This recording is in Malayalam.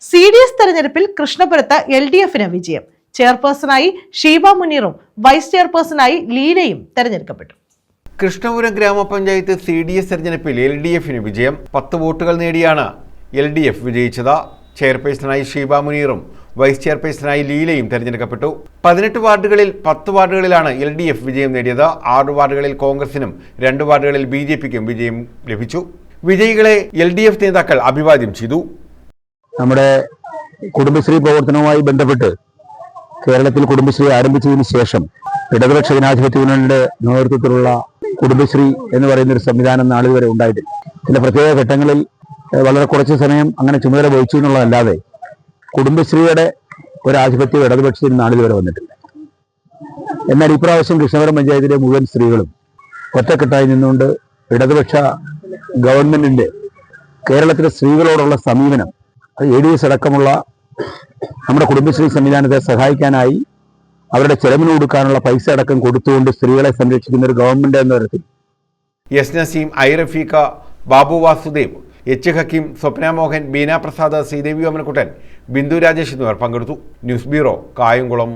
CDS തെരഞ്ഞെടുപ്പിൽ കൃഷ്ണപുരത്ത് LDFന് വിജയം. ചെയർപേഴ്സണായി ഷീബ മുനീറും വൈസ് ചെയർപേഴ്സണായി ലീലയും തെരഞ്ഞെടുക്കപ്പെട്ടു. കൃഷ്ണപുരം ഗ്രാമപഞ്ചായത്ത് CDS തെരഞ്ഞെടുപ്പിൽ LDFന് വിജയം. 10 വോട്ടുകൾ നേടിയാണ് LDF വിജയിച്ചത്. ചെയർപേഴ്സണായി ഷീബ മുനീറും വൈസ് ചെയർപേഴ്സണായി ലീലയും തെരഞ്ഞെടുക്കപ്പെട്ടു. 18 വാർഡുകളിൽ 10 വാർഡുകളിലാണ് LDF വിജയം നേടിയത്. 6 വാർഡുകളിൽ കോൺഗ്രസിനും 2 വാർഡുകളിൽ BJPക്കും വിജയം ലഭിച്ചു. വിജയികളെ LDF നേതാക്കൾ അഭിവാദ്യം ചെയ്തു. നമ്മുടെ കുടുംബശ്രീ പ്രവർത്തനവുമായി ബന്ധപ്പെട്ട് കേരളത്തിൽ കുടുംബശ്രീ ആരംഭിച്ചതിന് ശേഷം ഇടതുപക്ഷ ജനാധിപത്യ മുന്നണിയുടെ നേതൃത്വത്തിലുള്ള കുടുംബശ്രീ എന്ന് പറയുന്ന ഒരു സംവിധാനം നാളിതുവരെ ഉണ്ടായിട്ടില്ല. ചില പ്രത്യേക ഘട്ടങ്ങളിൽ വളരെ കുറച്ച് സമയം അങ്ങനെ ചുമതല വഹിച്ചു എന്നുള്ളതല്ലാതെ കുടുംബശ്രീയുടെ ഒരാധിപത്യം ഇടതുപക്ഷത്തിന് നാളിതുവരെ വന്നിട്ടില്ല. എന്നാൽ ഇപ്രാവശ്യം കൃഷ്ണപുരം പഞ്ചായത്തിലെ മുഴുവൻ സ്ത്രീകളും ഒറ്റക്കെട്ടായി നിന്നുകൊണ്ട് ഇടതുപക്ഷ ഗവൺമെന്റിന്റെ കേരളത്തിലെ സ്ത്രീകളോടുള്ള സമീപനം, ADS അടക്കമുള്ള നമ്മുടെ കുടുംബശ്രീ സംവിധാനത്തെ സഹായിക്കാനായി അവരുടെ ചെലവിന് കൊടുക്കാനുള്ള പൈസ അടക്കം കൊടുത്തുകൊണ്ട് സ്ത്രീകളെ സംരക്ഷിക്കുന്ന ഒരു ഗവൺമെന്റ് എന്ന തരത്തിൽ S Naseem, I Rafeeqa, Babu Vasudev, H Hakeem, Swapna Mohan, Beena Prasad, Sreedevi Omanakuttan, Bindu Rajesh എന്നിവർ പങ്കെടുത്തു. News bureau, Kayamkulam.